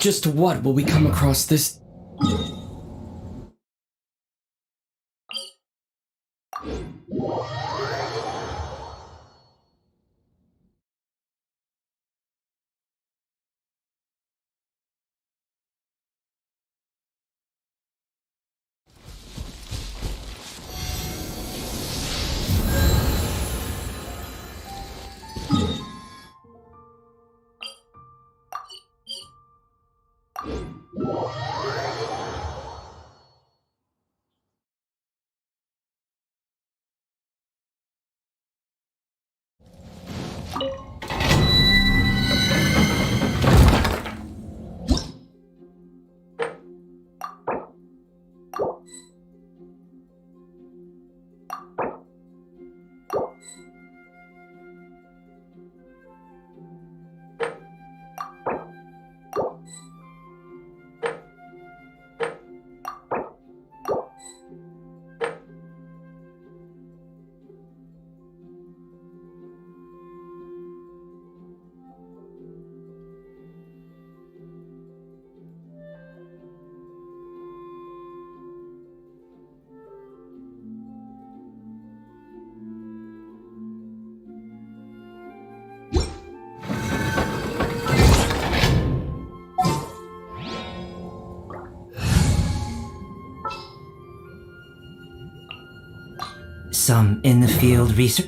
Just what will we come across this? Some in the field research.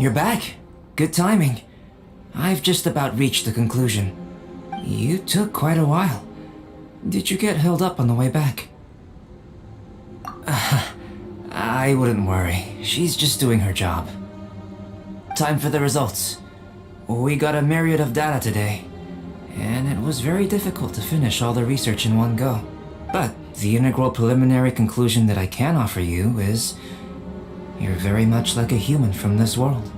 You're back. Good timing. I've just about reached the conclusion. You took quite a while. Did you get held up on the way back? I wouldn't worry. She's just doing her job. Time for the results. We got a myriad of data today, and it was very difficult to finish all the research in one go. But the integral preliminary conclusion that I can offer you is you're very much like a human from this world.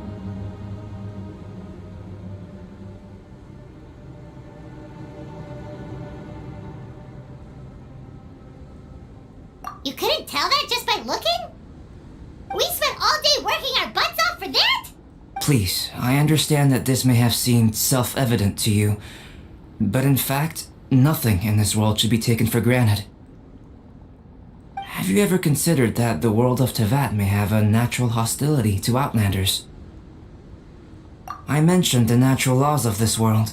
You couldn't tell that just by looking? We spent all day working our butts off for that? Please, I understand that this may have seemed self-evident to you, but in fact, nothing in this world should be taken for granted. Have you ever considered that the world of Teyvat may have a natural hostility to Outlanders? I mentioned the natural laws of this world.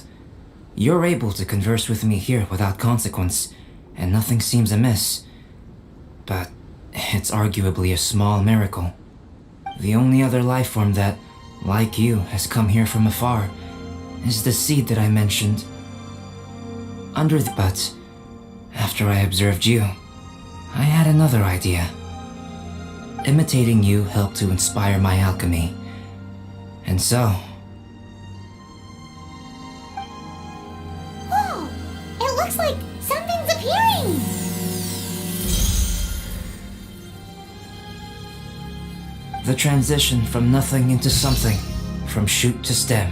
You're able to converse with me here without consequence, and nothing seems amiss. But it's arguably a small miracle. The only other life form that, like you, has come here from afar is the seed that I mentioned. But after I observed you, I had another idea. Imitating you helped to inspire my alchemy. And so... Whoa! It looks like something's appearing! the transition from nothing into something, from shoot to stem,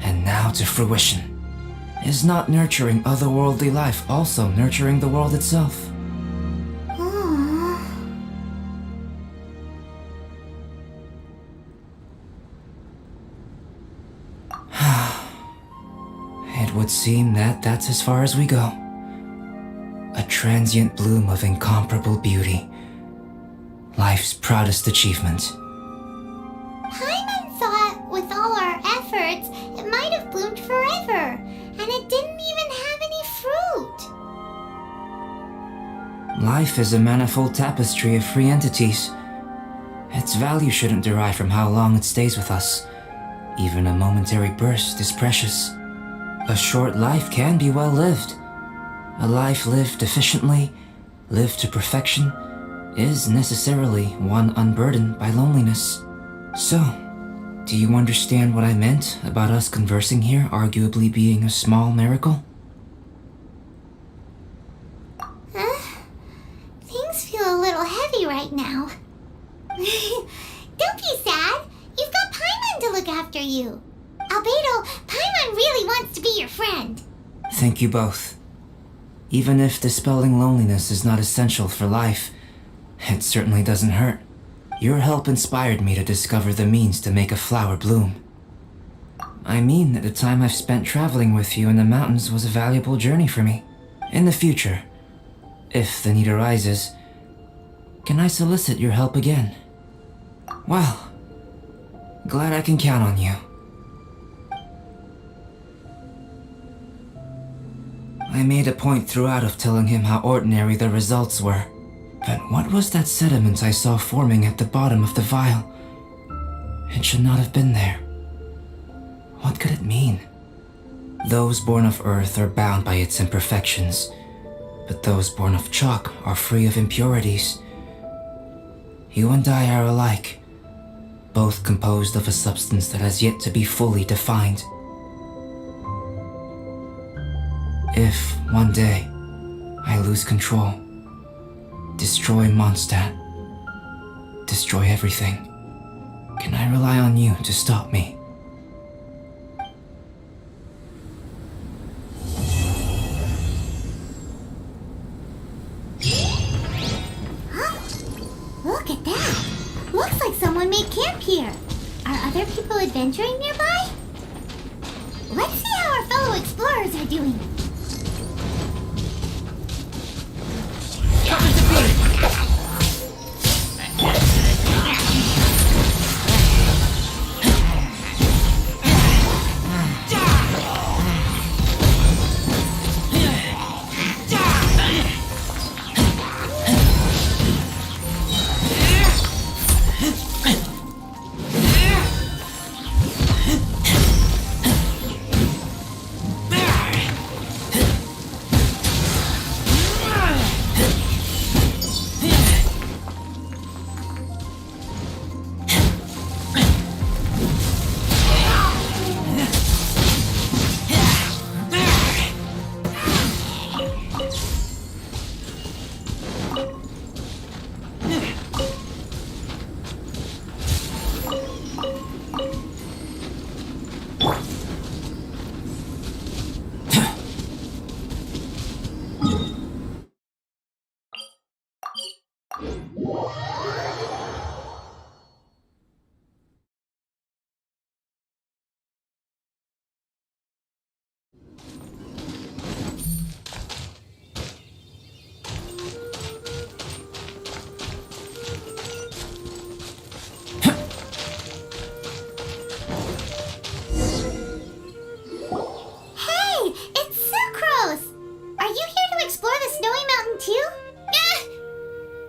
and now to fruition. Is not nurturing otherworldly life also nurturing the world itself? It would seem that that's as far as we go. A transient bloom of incomparable beauty. Life's proudest achievement. Paimon thought with all our efforts, it might have bloomed forever, and it didn't even have any fruit. Life is a manifold tapestry of free entities. Its value shouldn't derive from how long it stays with us. Even a momentary burst is precious. A short life can be well lived. A life lived efficiently, lived to perfection, is necessarily one unburdened by loneliness. So, do you understand what I meant about us conversing here arguably being a small miracle? Things feel a little heavy right now. Don't be sad. You've got Paimon to look after you. Albedo, Paimon really wants to be your friend. Thank you both. Even if dispelling loneliness is not essential for life, it certainly doesn't hurt. Your help inspired me to discover the means to make a flower bloom. I mean that the time I've spent traveling with you in the mountains was a valuable journey for me. In the future, if the need arises, can I solicit your help again? Well, glad I can count on you. I made a point throughout of telling him how ordinary the results were. But what was that sediment I saw forming at the bottom of the vial? It should not have been there. What could it mean? Those born of earth are bound by its imperfections, but those born of chalk are free of impurities. You and I are alike, both composed of a substance that has yet to be fully defined. If, one day, I lose control, destroy Mondstadt, destroy everything, can I rely on you to stop me? Look at that. Looks like someone made camp here. Are other people adventuring nearby? Let's see how our fellow explorers are doing. explore the snowy mountain too?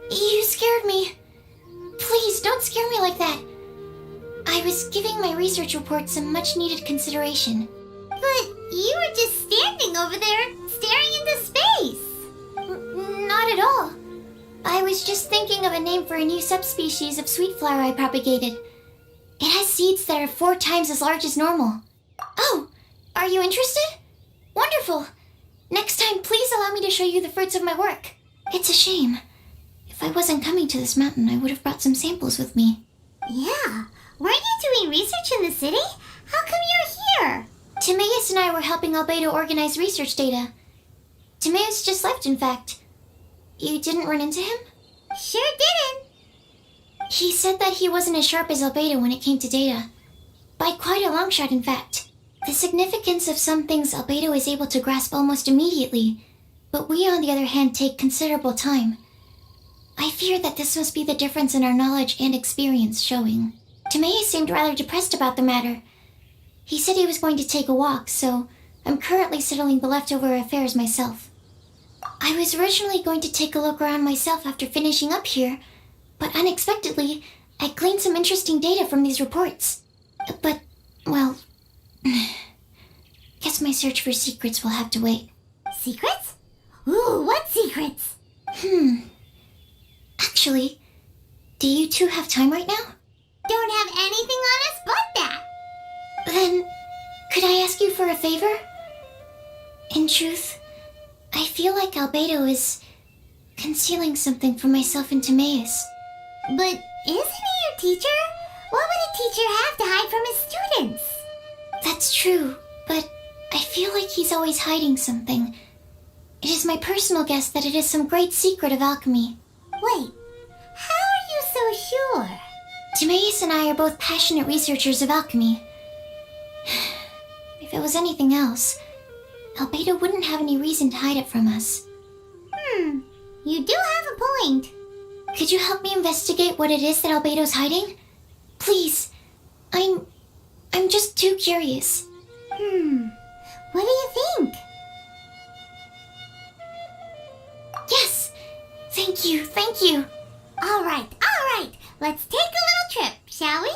You scared me. Please, don't scare me like that. I was giving my research report some much-needed consideration. But you were just standing over there, staring into space. Not at all. I was just thinking of a name for a new subspecies of sweet flower I propagated. It has seeds that are 4 times as large as normal. Oh, are you interested? Wonderful. Next time, please allow me to show you the fruits of my work. It's a shame. If I wasn't coming to this mountain, I would have brought some samples with me. Yeah. Weren't you doing research in the city? How come you're here? Timaeus and I were helping Albedo organize research data. Timaeus just left, in fact. You didn't run into him? Sure didn't. He said that he wasn't as sharp as Albedo when it came to data. By quite a long shot, in fact. The significance of some things Albedo is able to grasp almost immediately, but we, on the other hand, take considerable time. I fear that this must be the difference in our knowledge and experience showing. Timaeus seemed rather depressed about the matter. He said he was going to take a walk, so I'm currently settling the leftover affairs myself. I was originally going to take a look around myself after finishing up here, but unexpectedly, I gleaned some interesting data from these reports. But, well, guess my search for secrets will have to wait. Secrets? Ooh, what secrets? Actually, do you two have time right now? Don't have anything on us but that. Then, could I ask you for a favor? In truth, I feel like Albedo is concealing something from myself and Timaeus. But isn't he your teacher? What would a teacher have to hide from his students? That's true, but I feel like he's always hiding something. It is my personal guess that it is some great secret of alchemy. Wait, how are you so sure? Timaeus and I are both passionate researchers of alchemy. If it was anything else, Albedo wouldn't have any reason to hide it from us. You do have a point. Could you help me investigate what it is that Albedo's hiding? Please, I'm just too curious. What do you think? Yes! Thank you. All right. Let's take a little trip, shall we?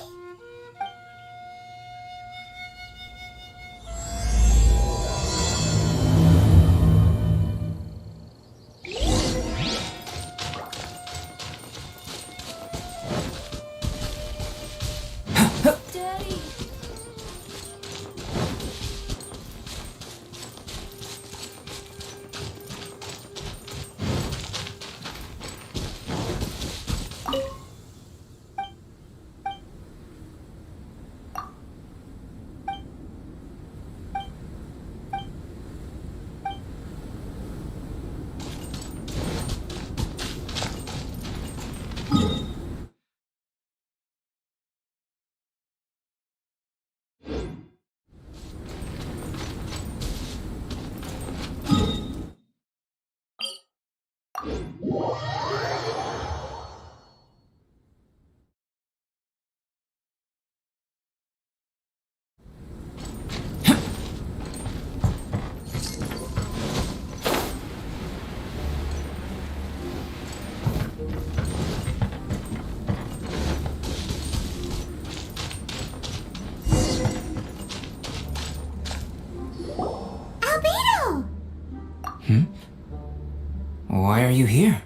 Why are you here?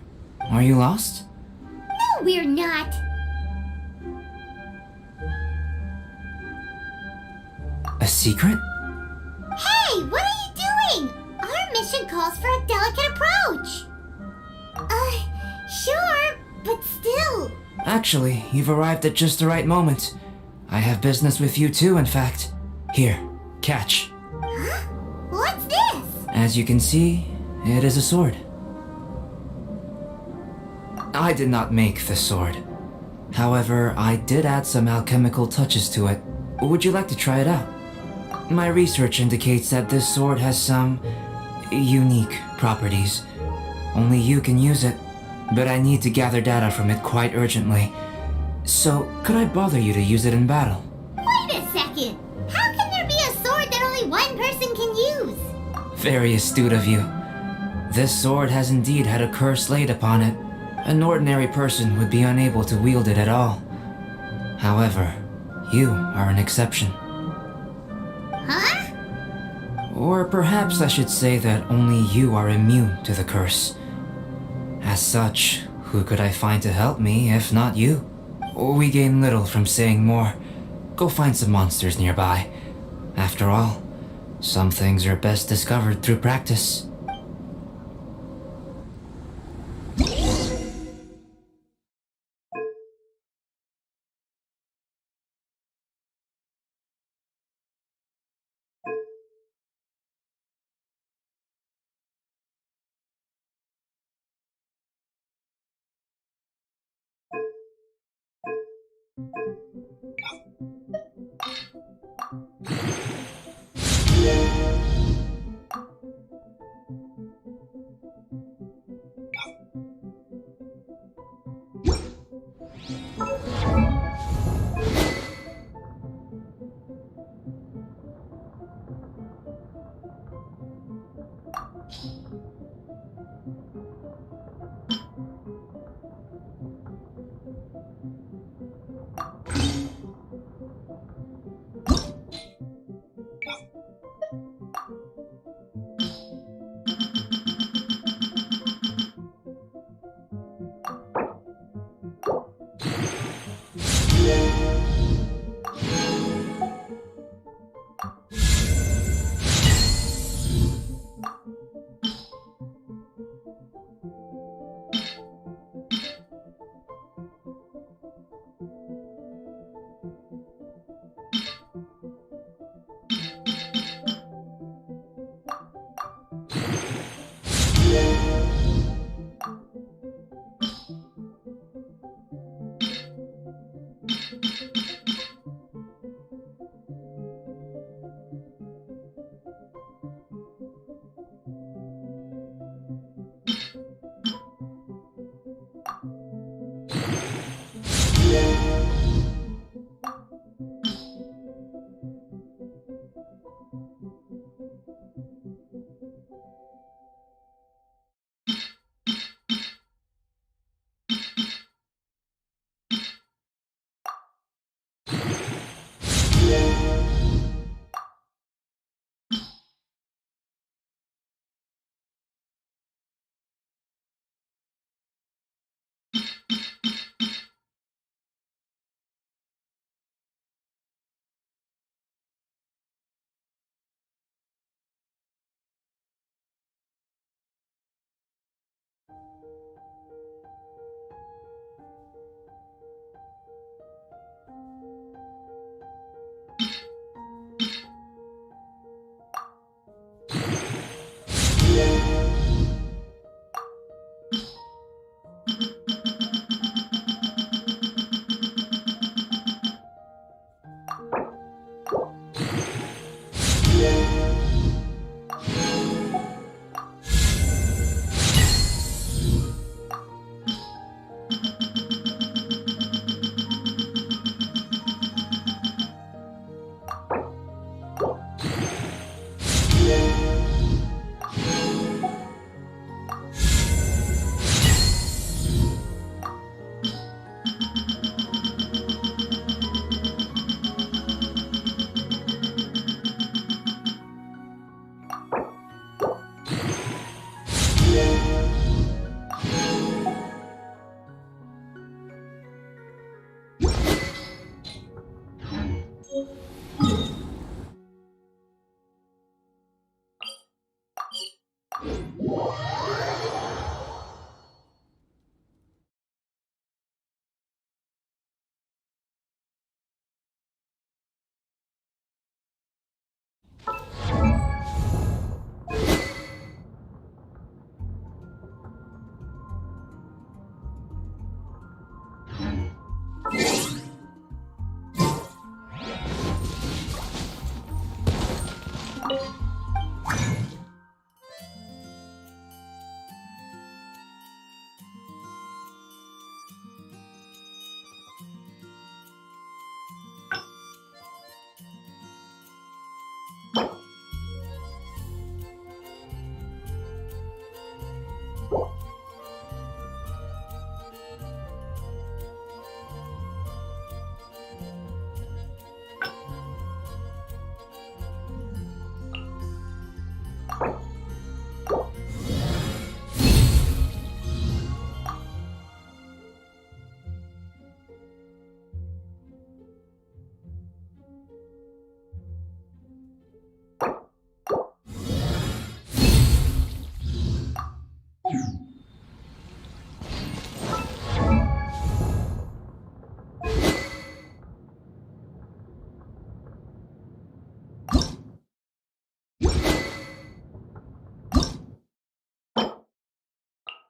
Are you lost? No, we're not. A secret? Hey, what are you doing? Our mission calls for a delicate approach. Sure, but still. Actually, you've arrived at just the right moment. I have business with you too, in fact. Here, catch. Huh? What's this? As you can see, it is a sword. I did not make the sword. However, I did add some alchemical touches to it. Would you like to try it out? My research indicates that this sword has some unique properties. Only you can use it, but I need to gather data from it quite urgently. So, could I bother you to use it in battle? Wait a second. How can there be a sword that only one person can use? Very astute of you. This sword has indeed had a curse laid upon it. An ordinary person would be unable to wield it at all. However, you are an exception. Huh? Or perhaps I should say that only you are immune to the curse. As such, who could I find to help me if not you? We gain little from saying more. Go find some monsters nearby. After all, some things are best discovered through practice.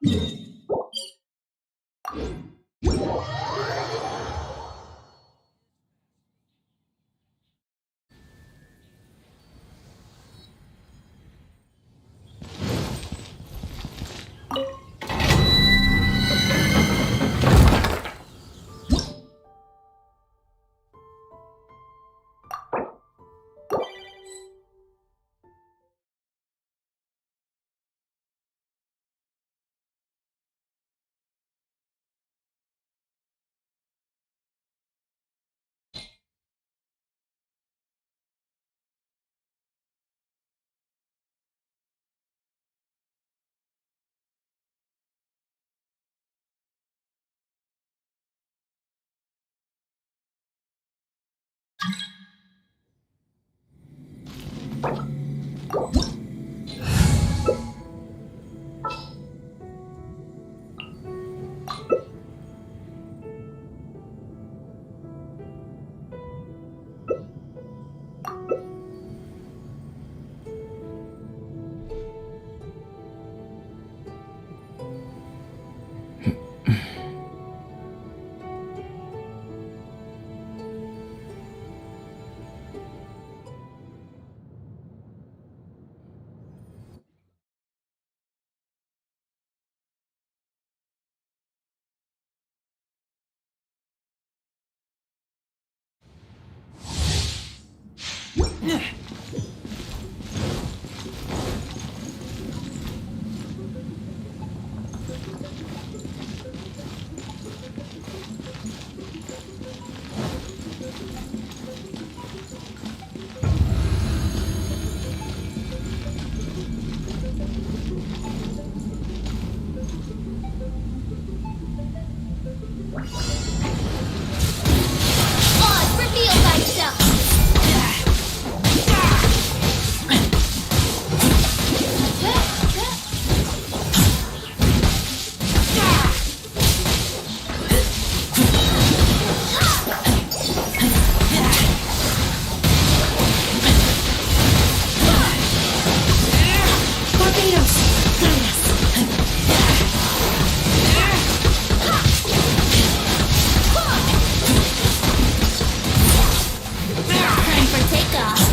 Oz, reveal thyself! Time for takeoff.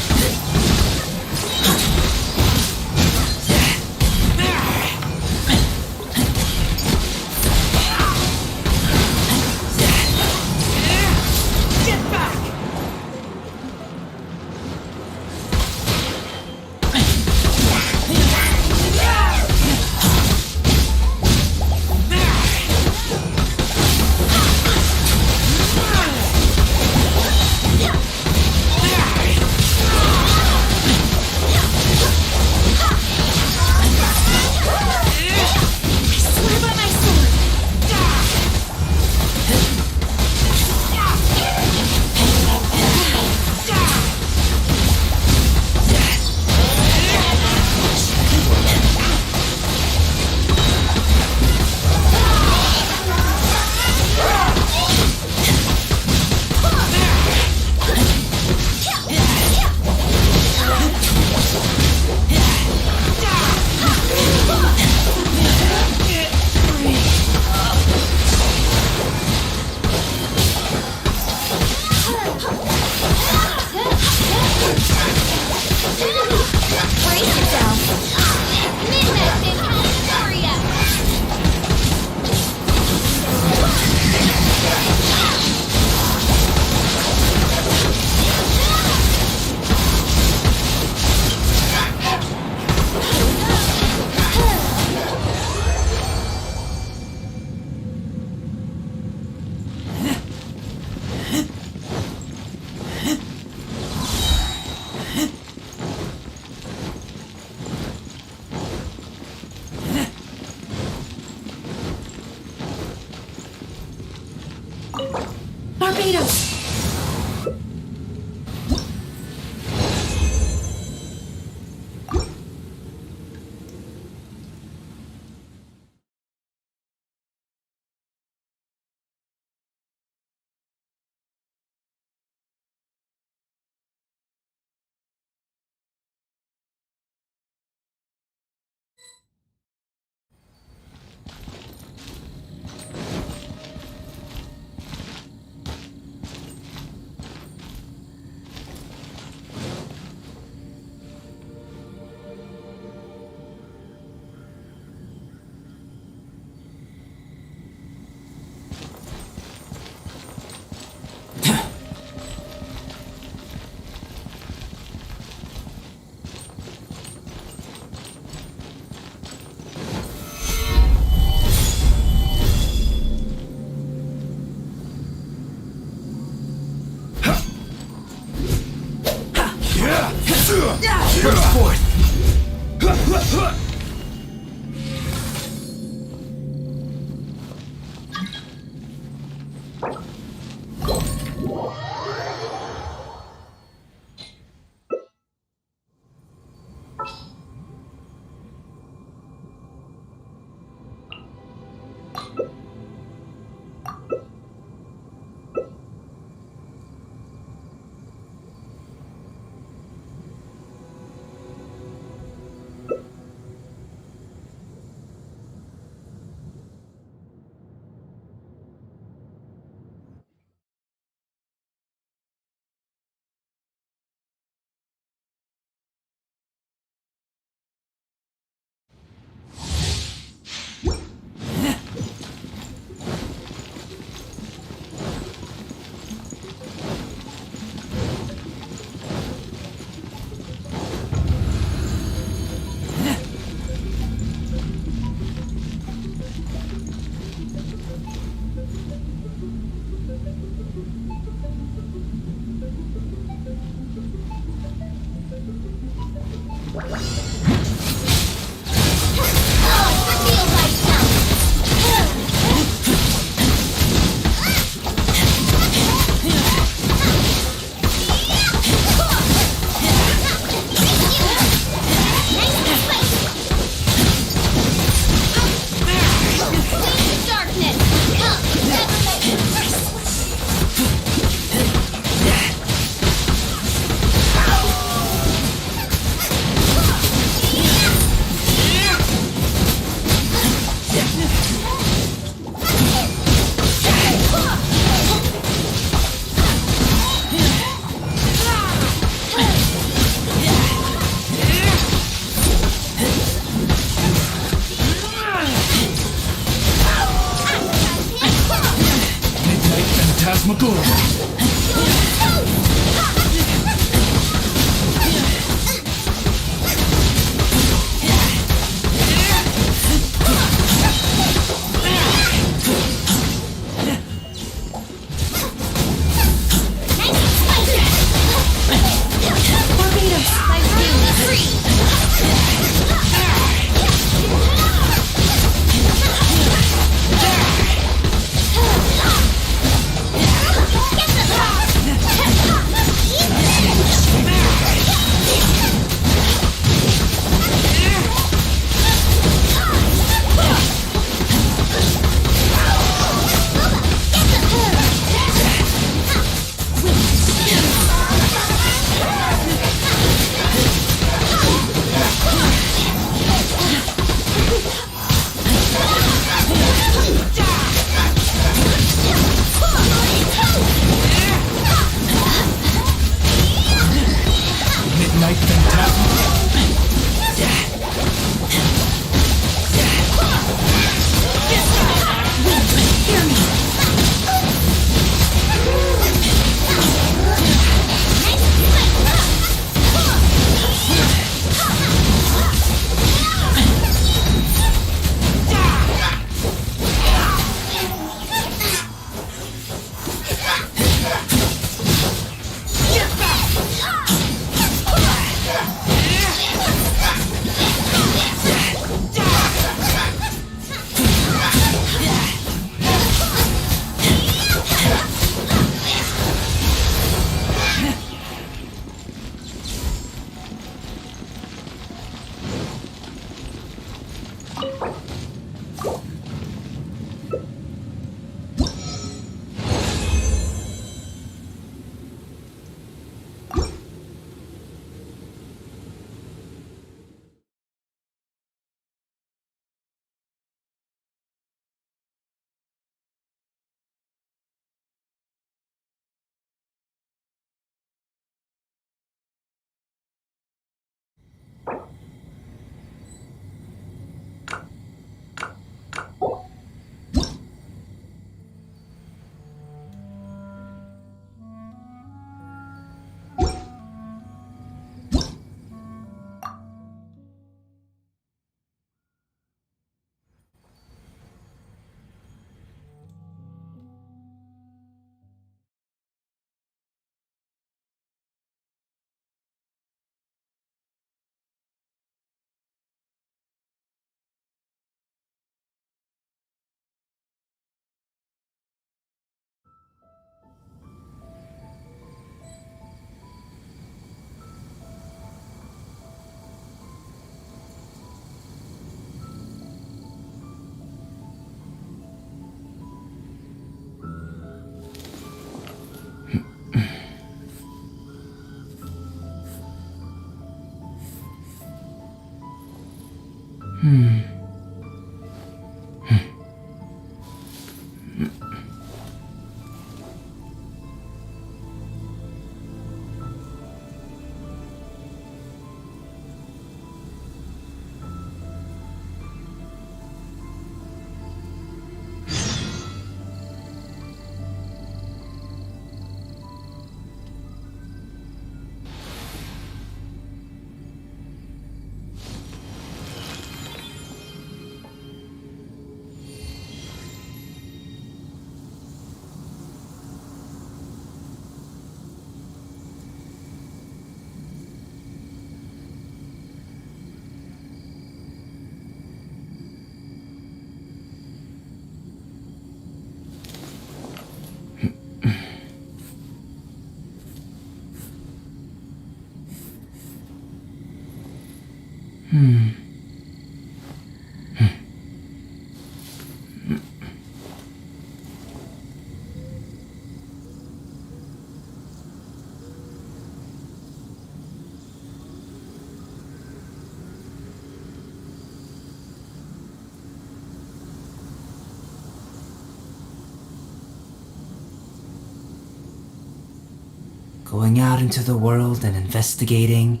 Going out into the world and investigating,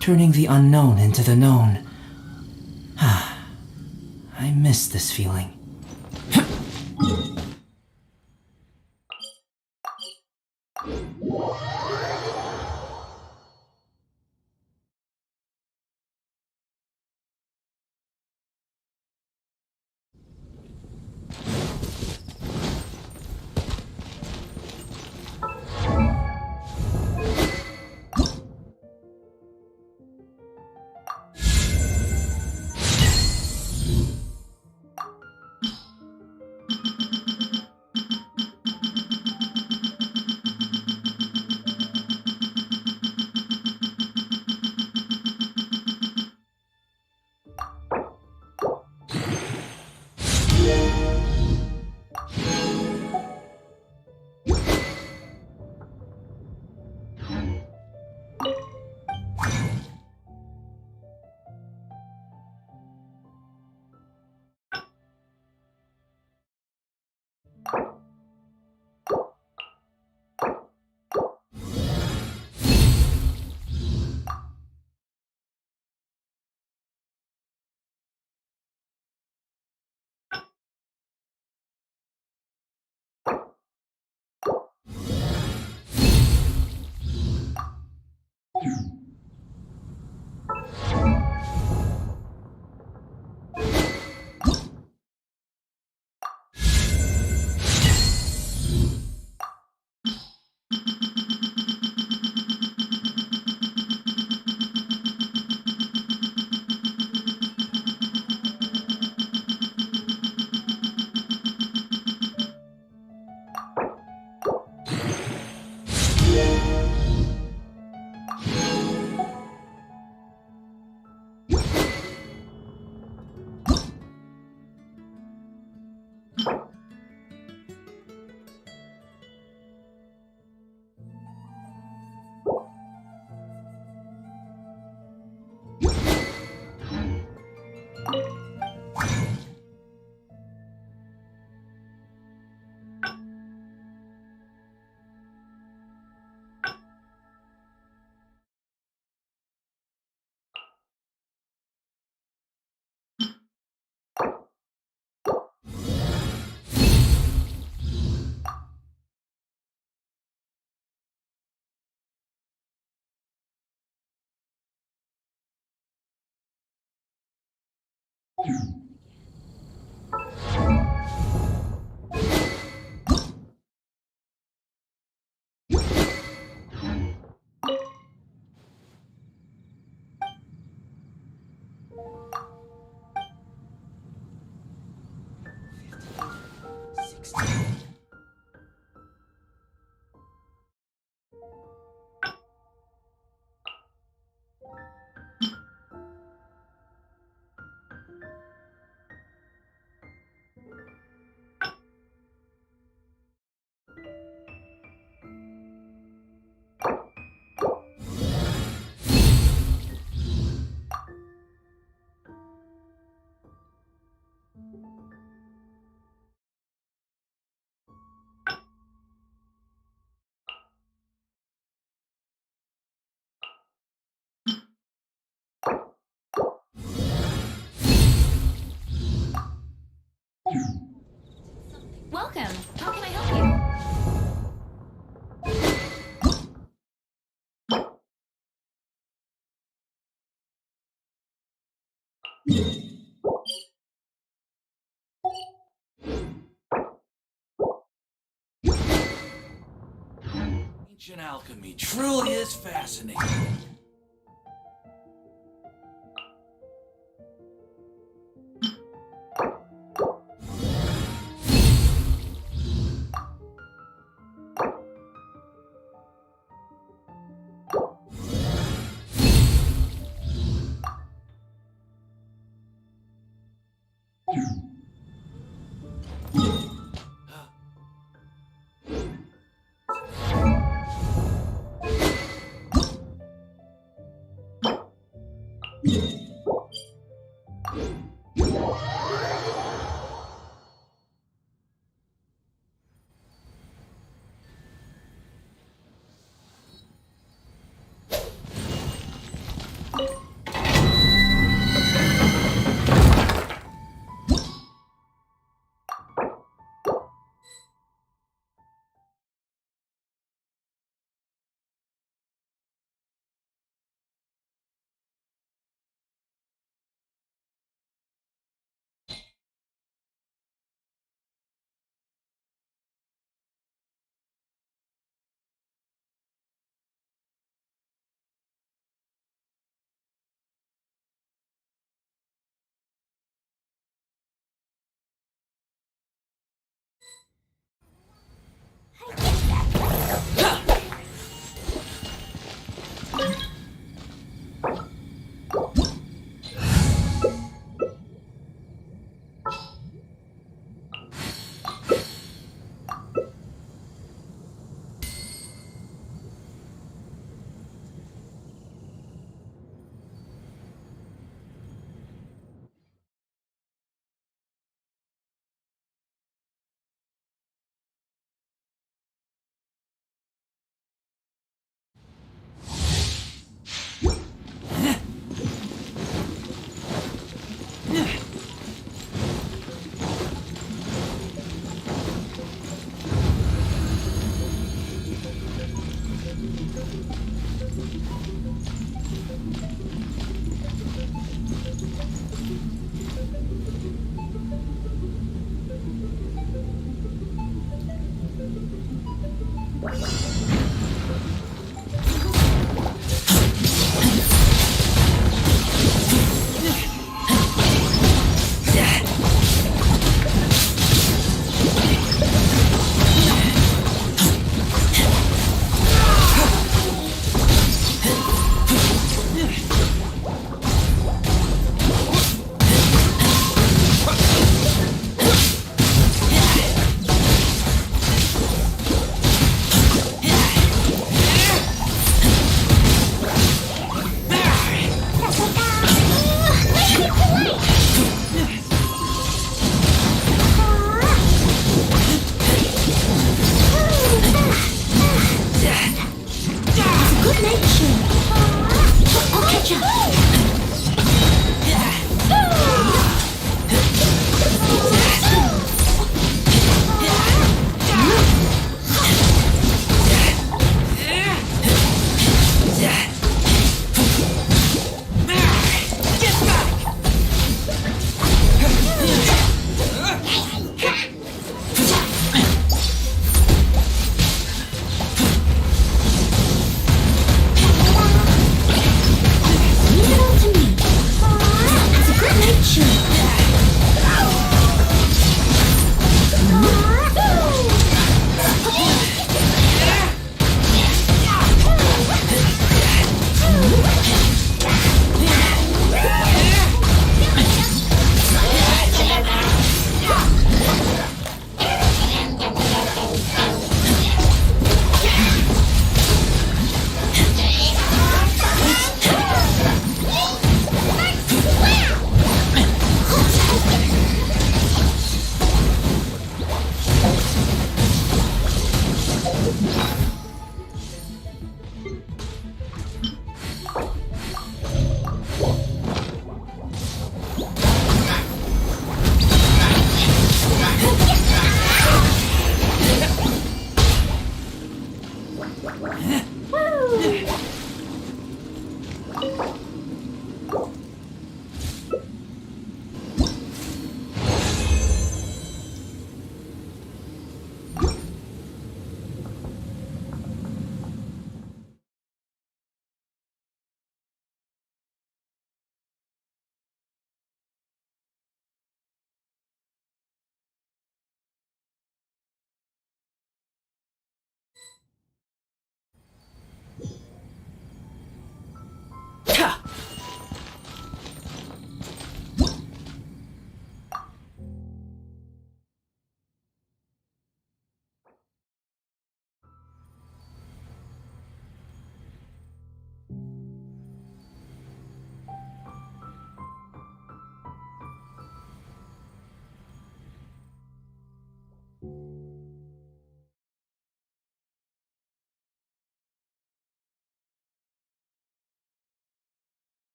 turning the unknown into the known. I miss this feeling. Welcome. How can I help Ancient alchemy truly is fascinating.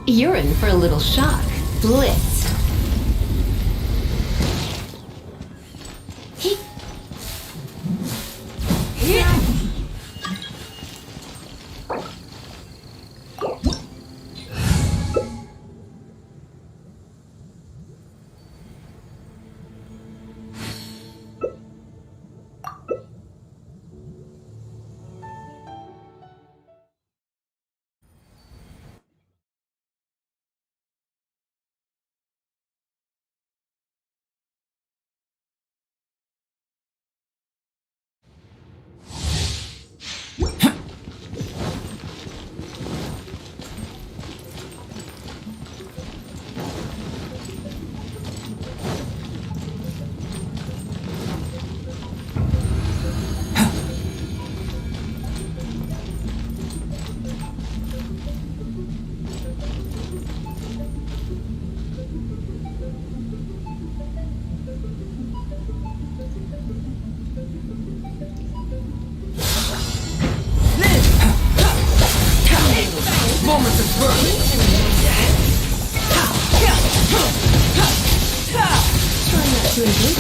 You're in for a little shock. Blitz. Moments of birth! Try not to engage.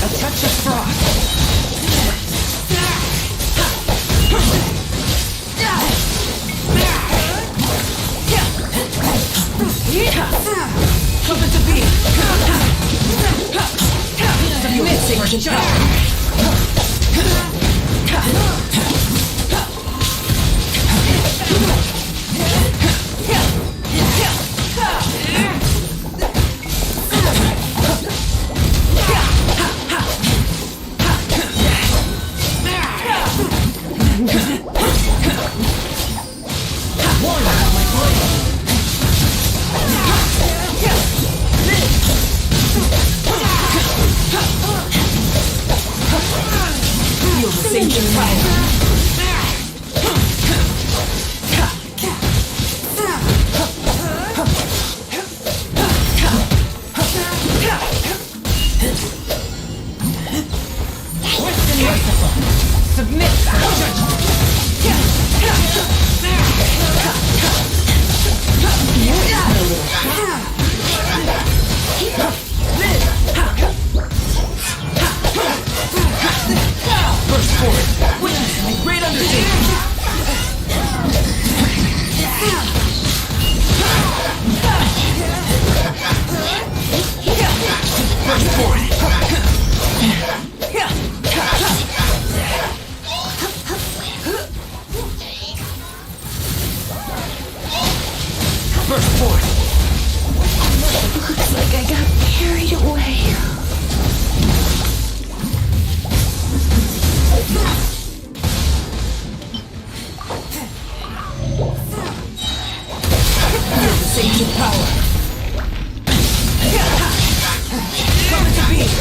A touch of frost! Come to be! Missing shot! Looks like I got carried away. Sage of power. Coming to be.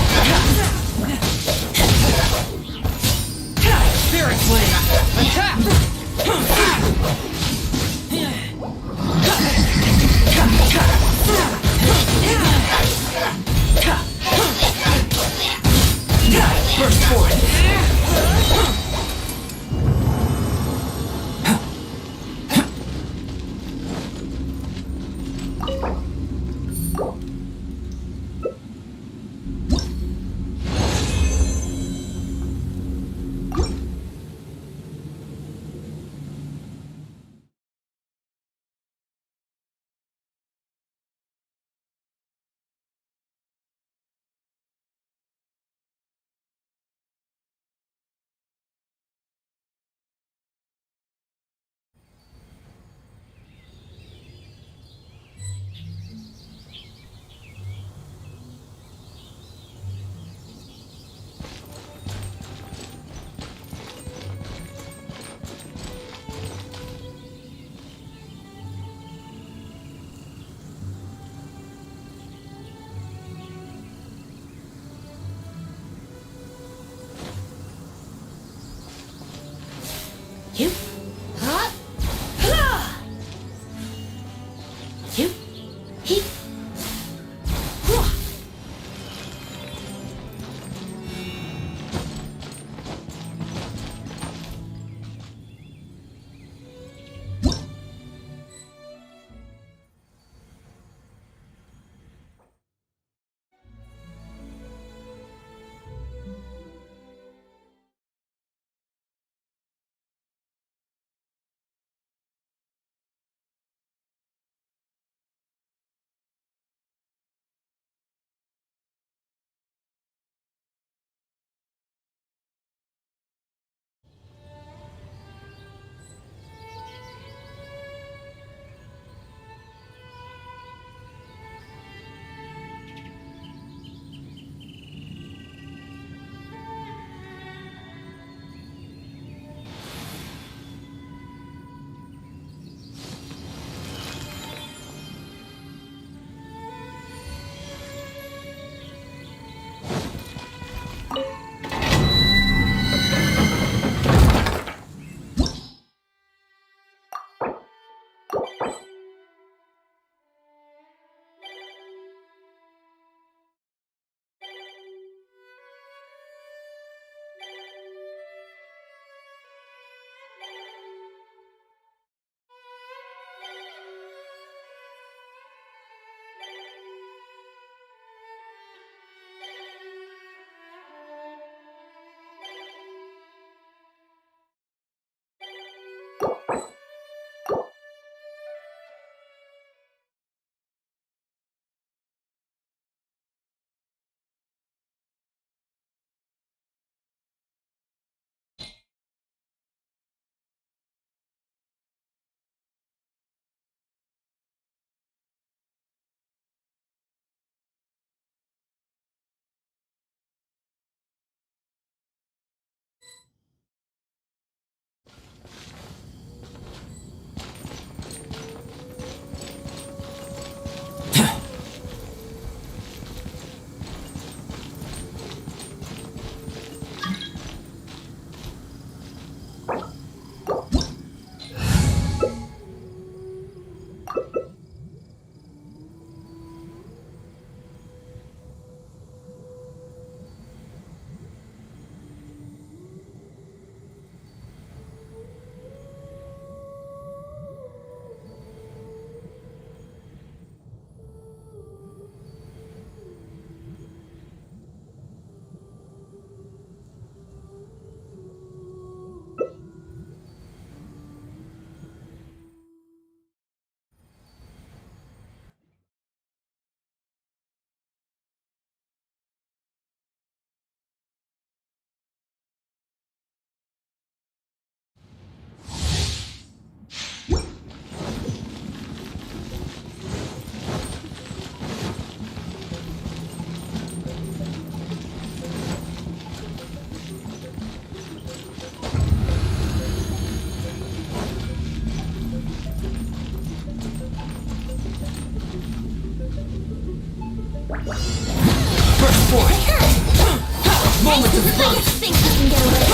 Moment of I just think you can get away.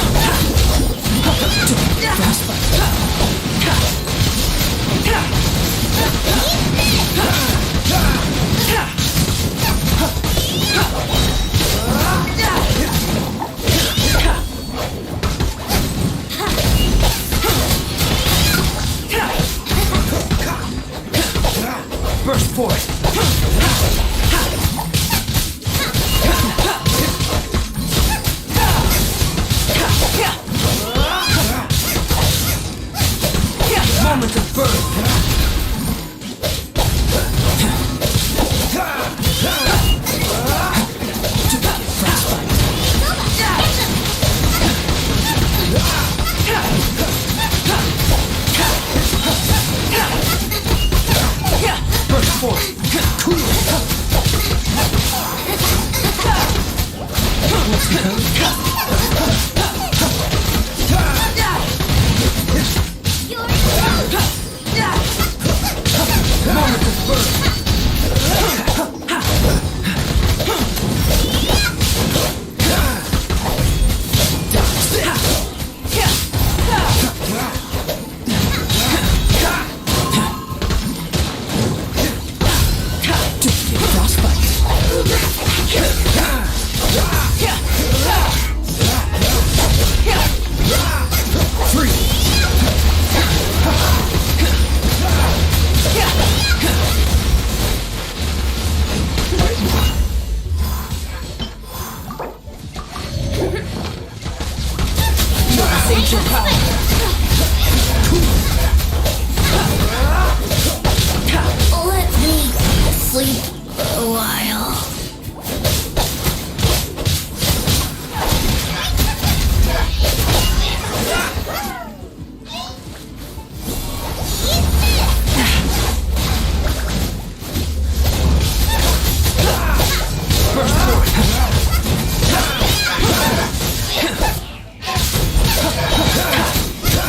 Burst forth! Moment of birth! Burst forth! Moment of birth! Let me sleep a while.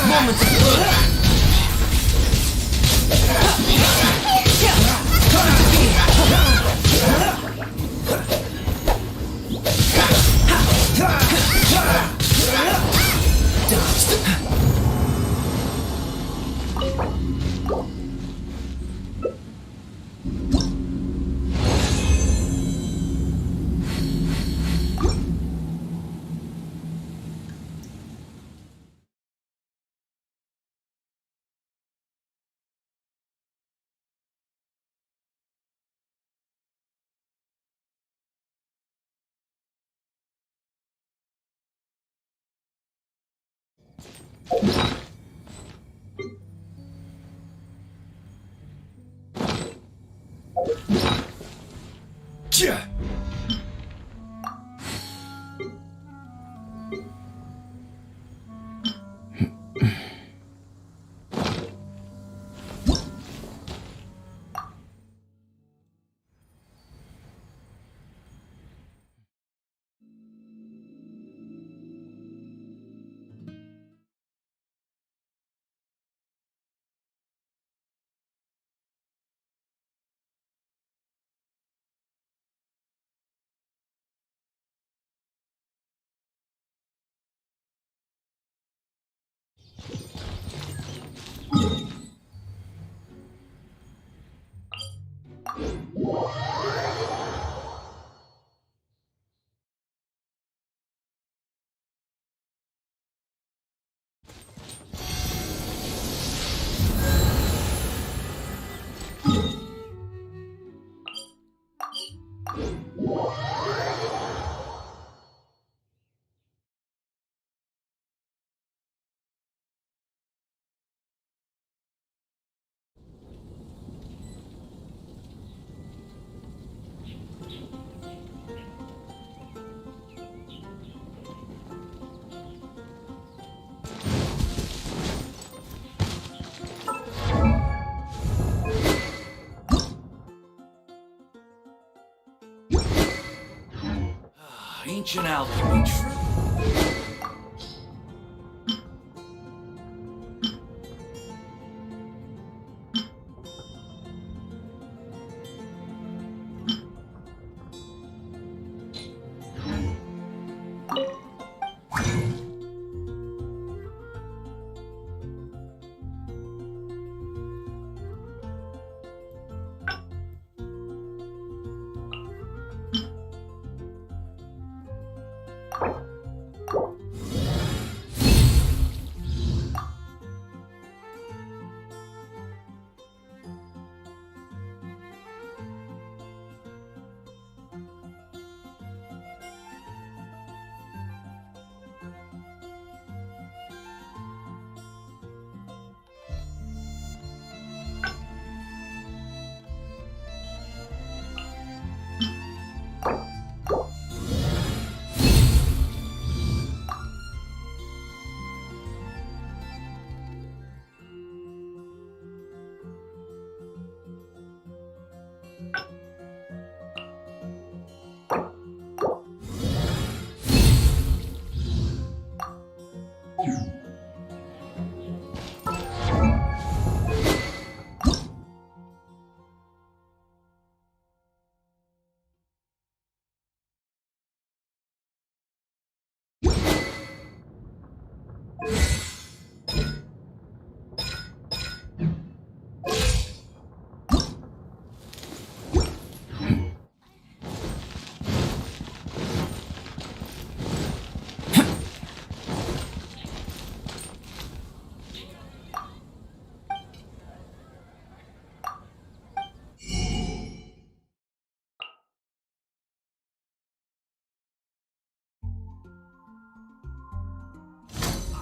Moment of birth! Ancient alchemy, true. I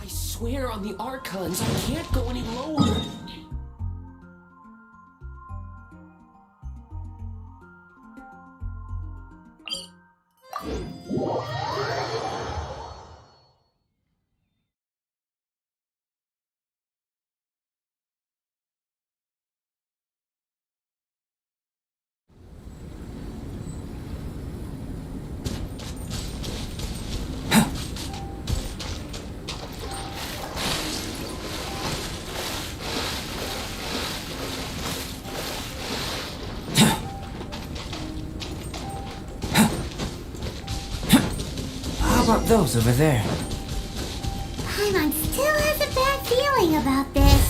swear on the Archons, I can't go any lower. How about those over there? Paimon still has a bad feeling about this.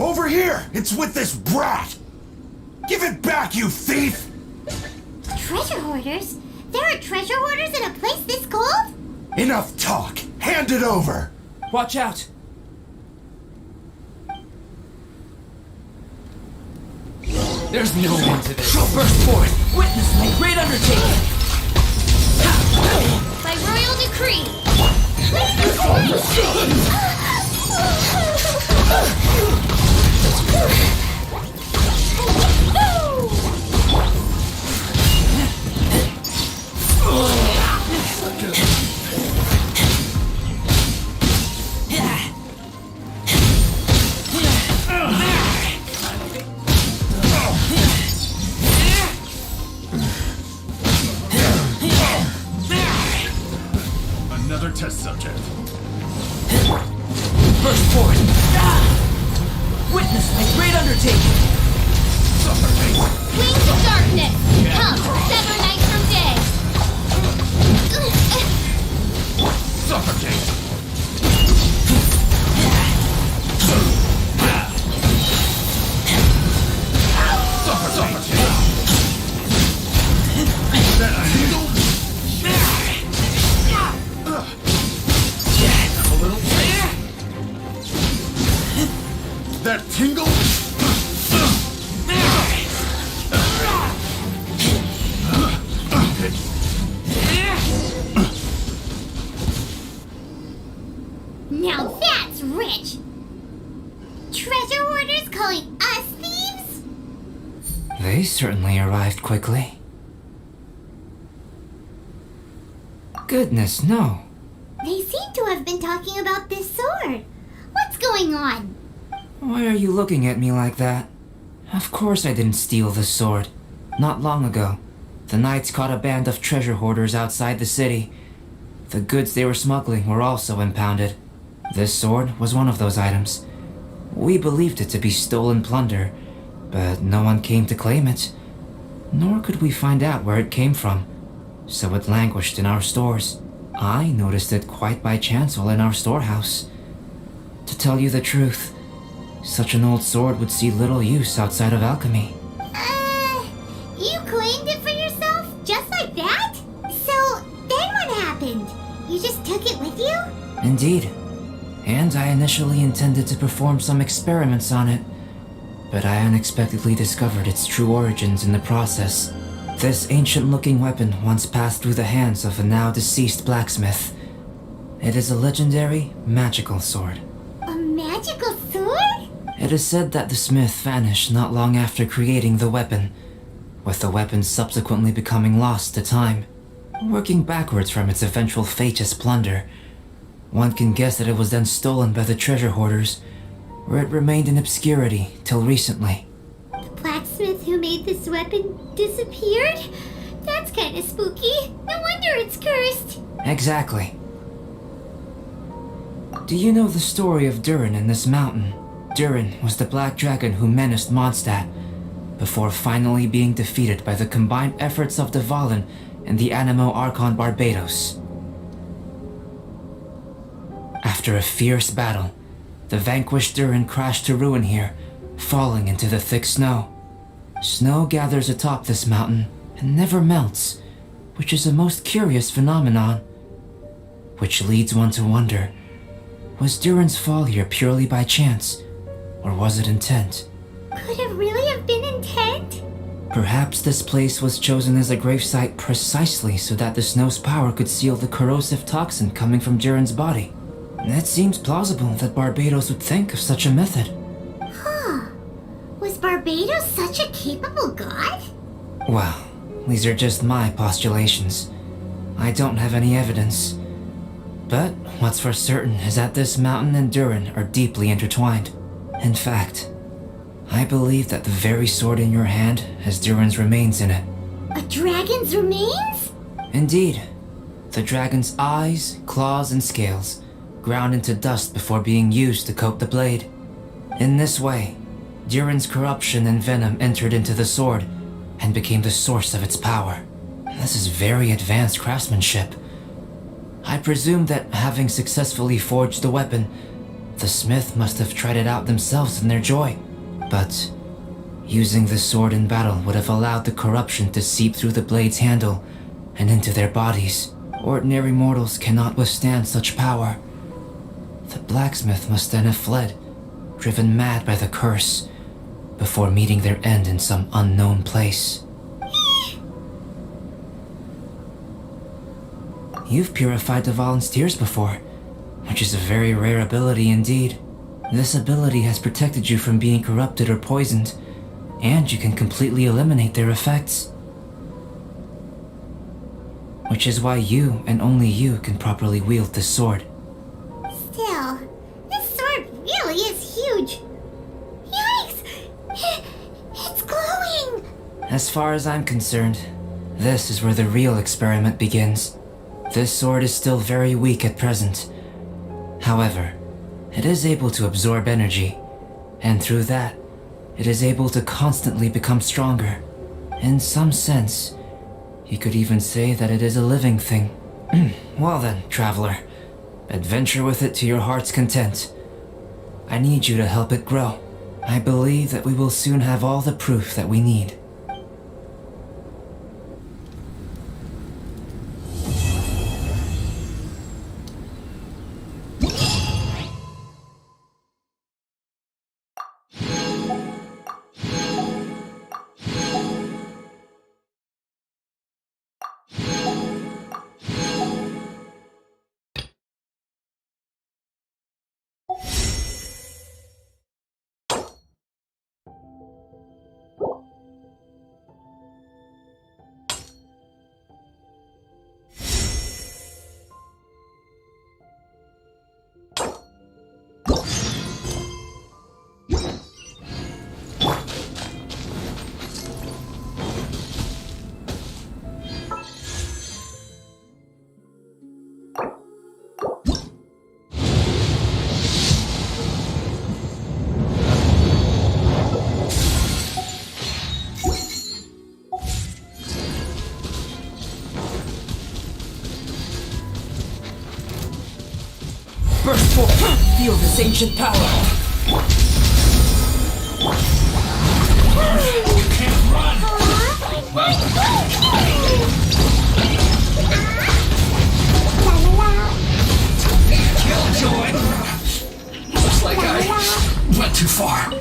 Over here! It's with this brat! Give it back, you thief! Treasure hoarders? There are treasure hoarders in a place this cold? Enough talk! Hand it over! Watch out! There's no end to this. Burst forth! Witness my great undertaking! By royal decree! Another test subject. Burst forth! Witness my great undertaking! Wings of darkness! Come, sever night from day! Suffocate! That tingle? Now that's rich! Treasure hoarders calling us thieves? They certainly arrived quickly. Goodness, no. They seem to have been talking about this sword. What's going on? Why are you looking at me like that? Of course I didn't steal this sword. Not long ago, the knights caught a band of treasure hoarders outside the city. The goods they were smuggling were also impounded. This sword was one of those items. We believed it to be stolen plunder, but no one came to claim it. Nor could we find out where it came from, so it languished in our stores. I noticed it quite by chance while in our storehouse. To tell you the truth, such an old sword would see little use outside of alchemy. You claimed it for yourself? Just like that? So, then what happened? You just took it with you? Indeed. And I initially intended to perform some experiments on it, but I unexpectedly discovered its true origins in the process. This ancient-looking weapon once passed through the hands of a now-deceased blacksmith. It is a legendary, magical sword. A magical sword? It is said that the smith vanished not long after creating the weapon, with the weapon subsequently becoming lost to time. Working backwards from its eventual fate as plunder, one can guess that it was then stolen by the treasure hoarders, where it remained in obscurity till recently. The blacksmith who made this weapon disappeared? That's kinda spooky. No wonder it's cursed. Exactly. Do you know the story of Durin in this mountain? Durin was the black dragon who menaced Mondstadt, before finally being defeated by the combined efforts of Dvalin and the Animo Archon Barbados. After a fierce battle, the vanquished Durin crashed to ruin here, falling into the thick snow. Snow gathers atop this mountain and never melts, which is a most curious phenomenon. Which leads one to wonder, was Durin's fall here purely by chance, or was it intent? Could it really have been intent? Perhaps this place was chosen as a gravesite precisely so that the snow's power could seal the corrosive toxin coming from Durin's body. It seems plausible that Barbados would think of such a method. Huh. Was Barbados such a capable god? Well, these are just my postulations. I don't have any evidence. But what's for certain is that this mountain and Durin are deeply intertwined. In fact, I believe that the very sword in your hand has Durin's remains in it. A dragon's remains? Indeed. The dragon's eyes, claws, and scales ground into dust before being used to coat the blade. In this way, Durin's corruption and venom entered into the sword and became the source of its power. This is very advanced craftsmanship. I presume that having successfully forged the weapon, the smith must have tried it out themselves in their joy. But using the sword in battle would have allowed the corruption to seep through the blade's handle and into their bodies. Ordinary mortals cannot withstand such power. The blacksmith must then have fled, driven mad by the curse, before meeting their end in some unknown place. You've purified Dvalin's tears before, which is a very rare ability indeed. This ability has protected you from being corrupted or poisoned, and you can completely eliminate their effects. Which is why you and only you can properly wield this sword. Still, this sword really is huge. Yikes! It's glowing! As far as I'm concerned, this is where the real experiment begins. This sword is still very weak at present. However, it is able to absorb energy, and through that, it is able to constantly become stronger. In some sense, you could even say that it is a living thing. Well then, traveler, adventure with it to your heart's content. I need you to help it grow. I believe that we will soon have all the proof that we need. Burst forth! Feel this ancient power! You can't run! Killjoy! Looks like I went too far.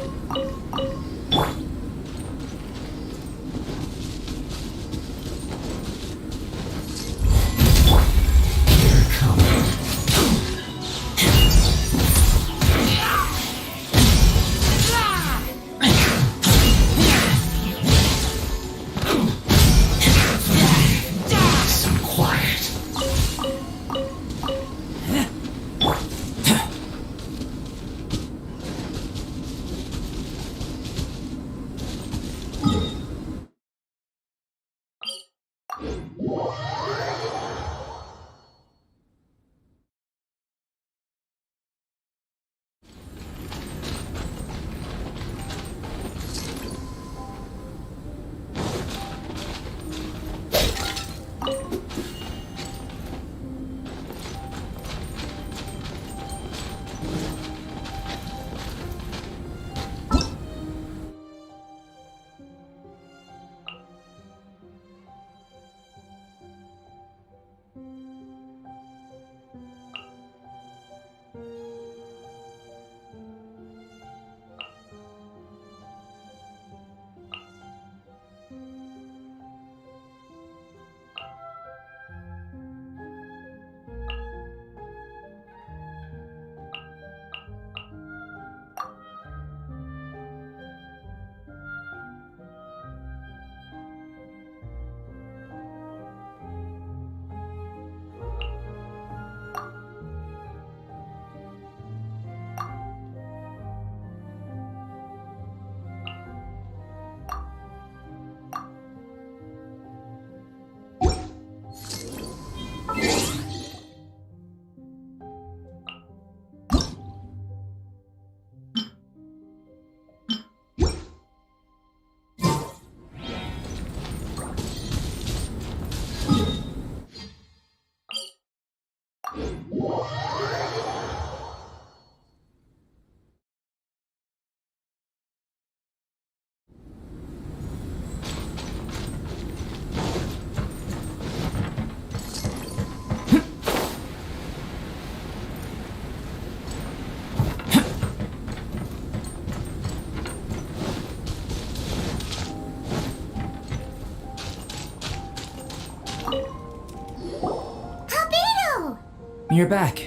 your back.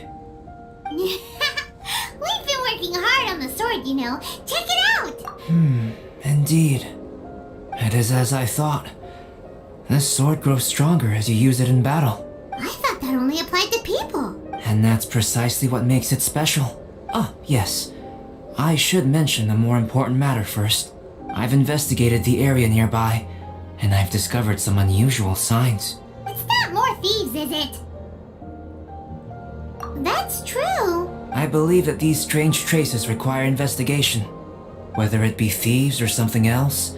We've been working hard on the sword, you know. Check it out! Indeed. It is as I thought. This sword grows stronger as you use it in battle. I thought that only applied to people. And that's precisely what makes it special. Ah, yes. I should mention a more important matter first. I've investigated the area nearby, and I've discovered some unusual signs. It's not more thieves, is it? That's true. I believe that these strange traces require investigation. Whether it be thieves or something else,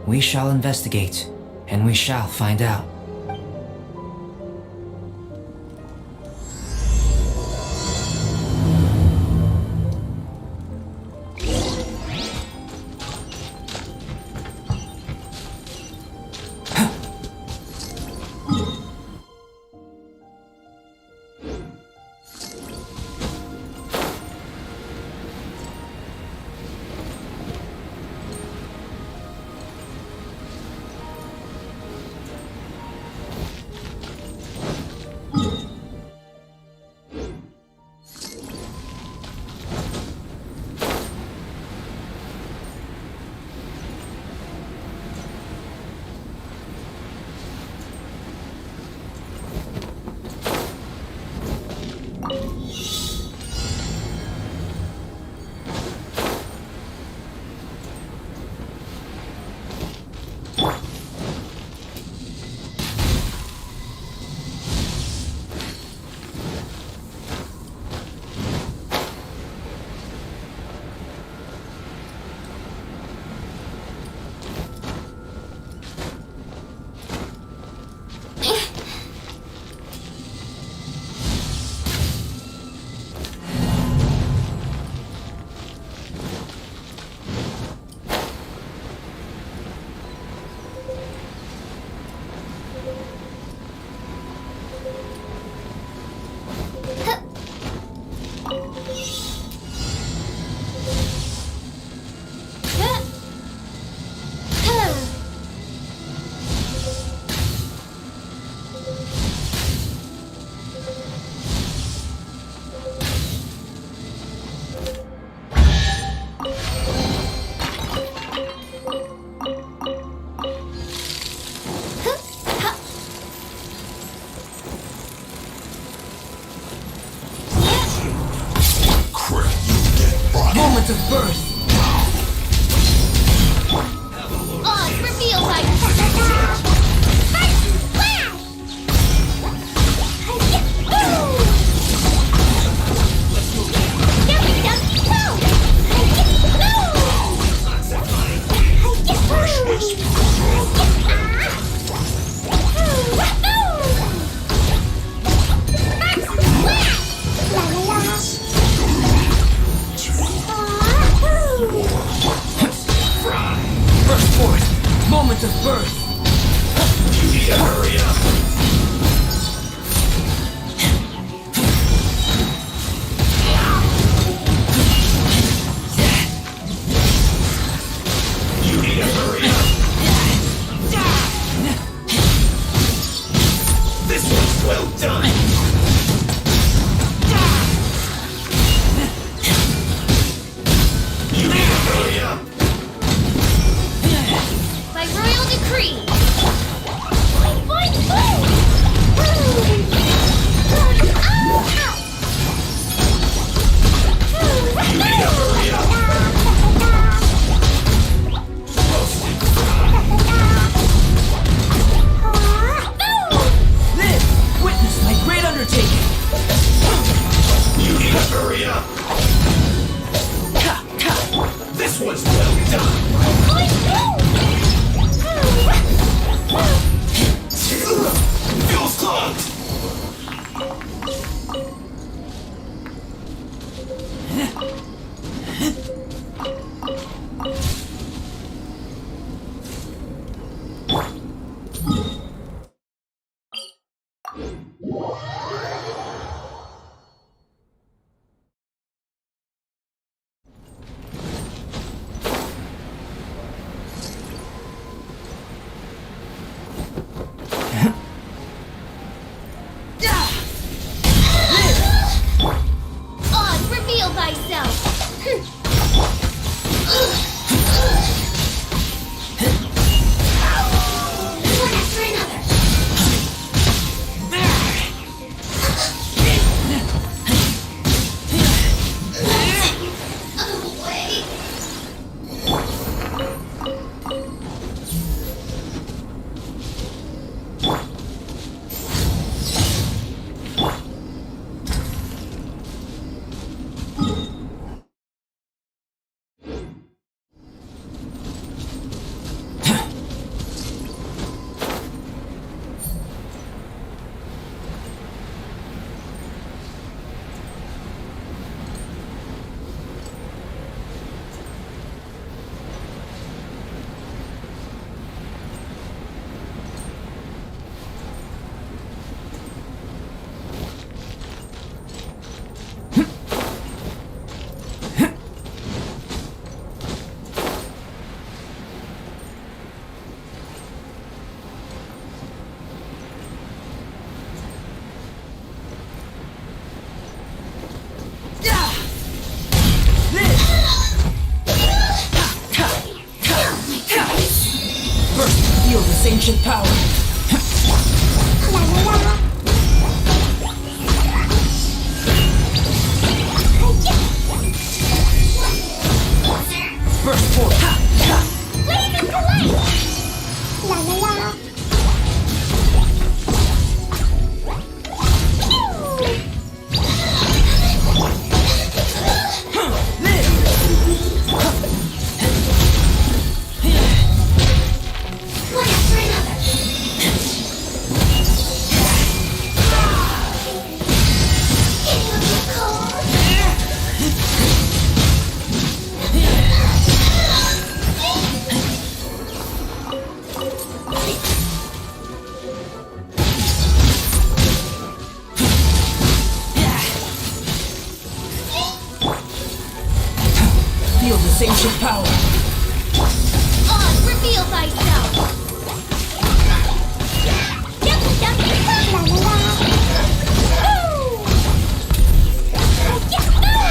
we shall investigate, and we shall find out. Moment of birth. Oh, it's reveal time! Burst forth. Moment of birth. You need to hurry up. You need to hurry up. This one's well done. You need to hurry up. By royal decree, ancient power. La la la. Burst forth. Blazing delight. La la la. One after another. Can you be cold? Feel this ancient power. On, reveal thyself. Jump, jump, jump. La la la. Ooh. Yahoo!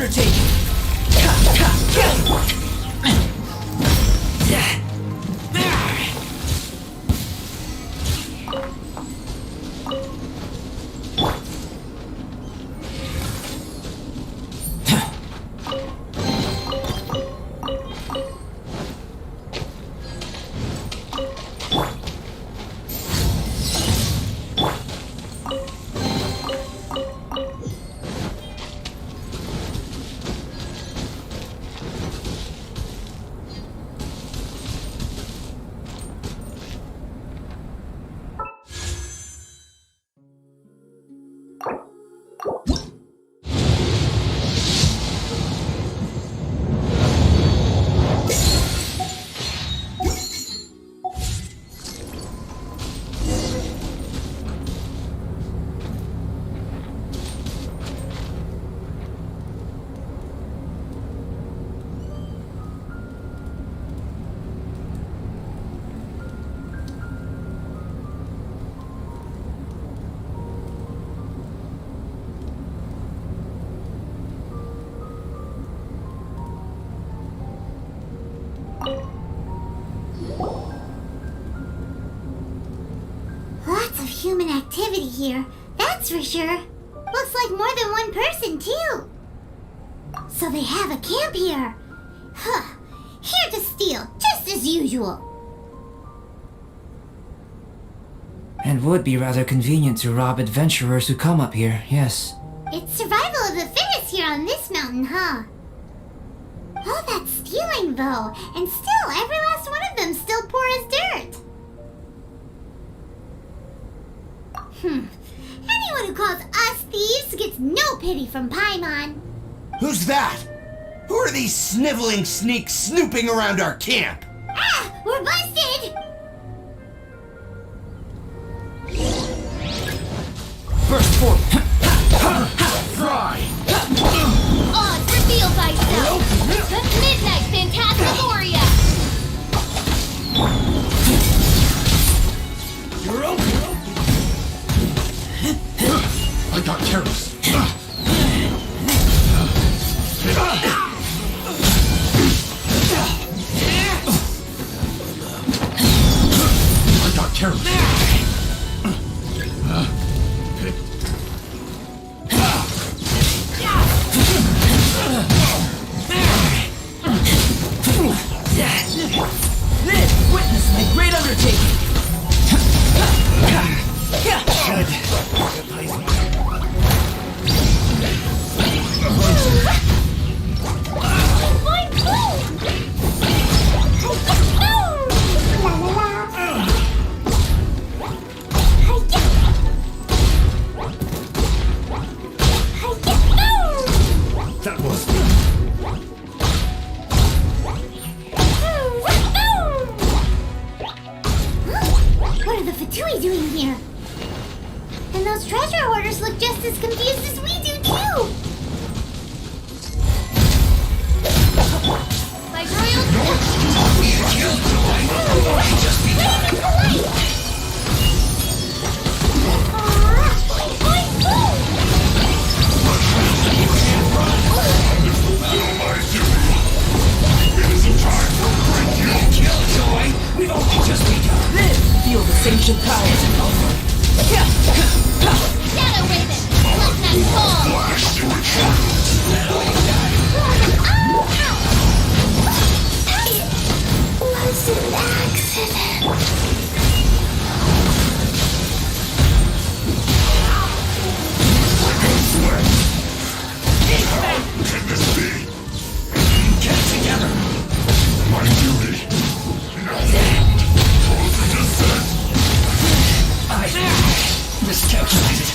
undertaking! Lots of human activity here, that's for sure. Looks like more than one person, too. So they have a camp here. Huh. Here to steal, just as usual. And would be rather convenient to rob adventurers who come up here, yes. It's survival of the fittest here on this mountain, huh? All that stealing, though, and still every last one of them still poor as dirt. Anyone who calls us thieves gets no pity from Paimon. Who's that? Who are these sniveling sneaks snooping around our camp? Ah! We're busted! Burst forth! Fry! Oz, reveal thyself! The Midnight Phantasmagoria! You're open! I got careless. I got careless. Witness my great undertaking! That was... What are the Fatui doing here? And those treasure hoarders look just as confused as we do, too! Like Royale... We've only just begun. Feel the sanctioned power. Shadow Raven! Look nice tall! It was an accident. Can this be? Get it together! My duty! I miscalculated.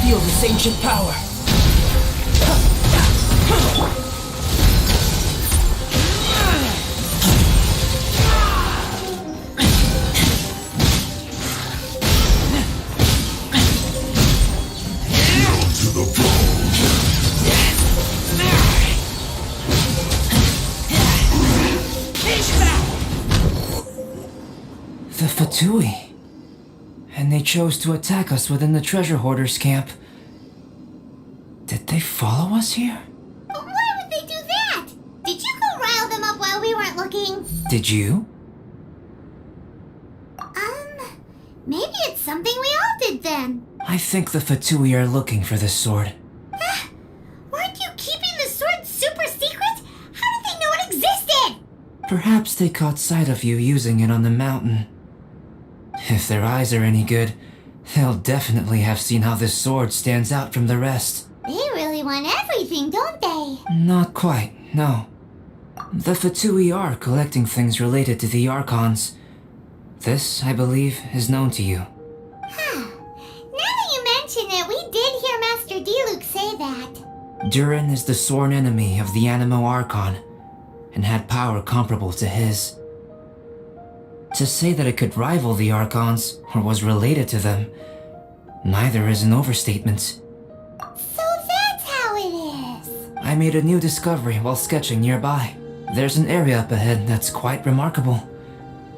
Feel this ancient power. To the bone! Fatui. And they chose to attack us within the treasure hoarders camp. Did they follow us here? But why would they do that? Did you go rile them up while we weren't looking? Did you? Maybe it's something we all did then. I think the Fatui are looking for this sword. Weren't you keeping the sword super secret? How did they know it existed? Perhaps they caught sight of you using it on the mountain. If their eyes are any good, they'll definitely have seen how this sword stands out from the rest. They really want everything, don't they? Not quite, no. The Fatui are collecting things related to the Archons. This, I believe, is known to you. Now that you mention it, we did hear Master Diluc say that. Durin is the sworn enemy of the Animo Archon, and had power comparable to his. To say that it could rival the Archons, or was related to them, neither is an overstatement. So that's how it is. I made a new discovery while sketching nearby. There's an area up ahead that's quite remarkable.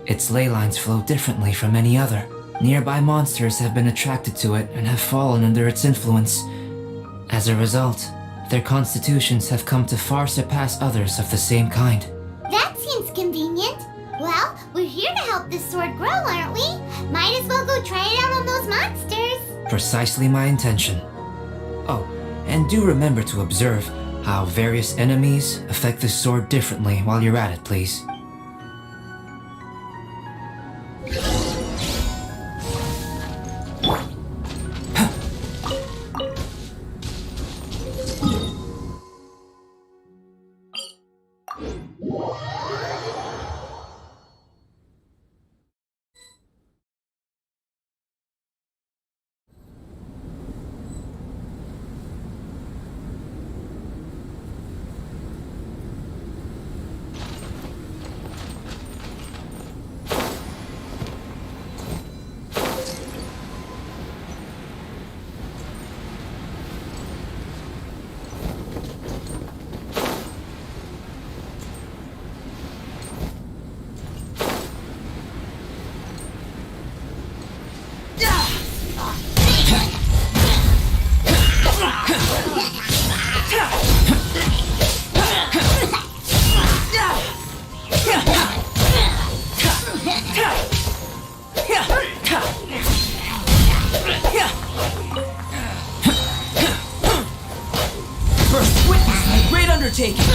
Its ley lines flow differently from any other. Nearby monsters have been attracted to it and have fallen under its influence. As a result, their constitutions have come to far surpass others of the same kind. That seems convenient. Well, we're here to help this sword grow, aren't we? Might as well go try it out on those monsters. Precisely my intention. Oh, and do remember to observe how various enemies affect the sword differently while you're at it, please. First witness my great undertaking!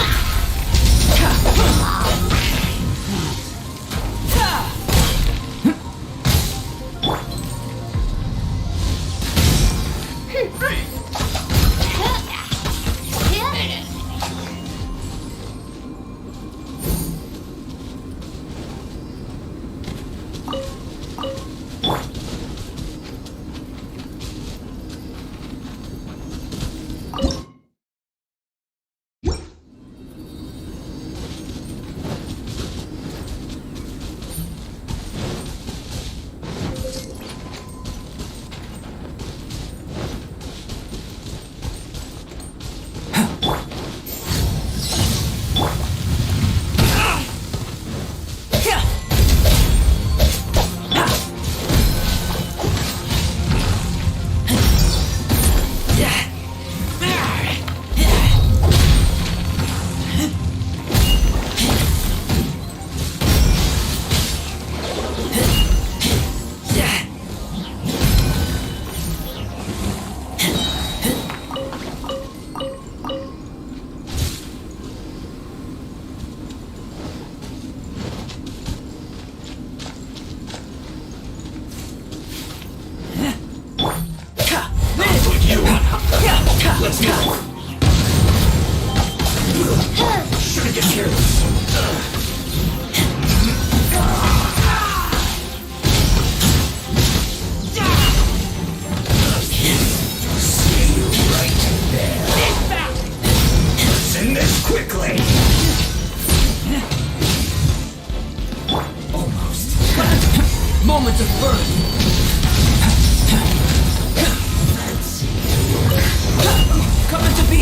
Let's go. Should've get careless. See you right there. Let's end this quickly. Almost. Moment of birth! Coming to be!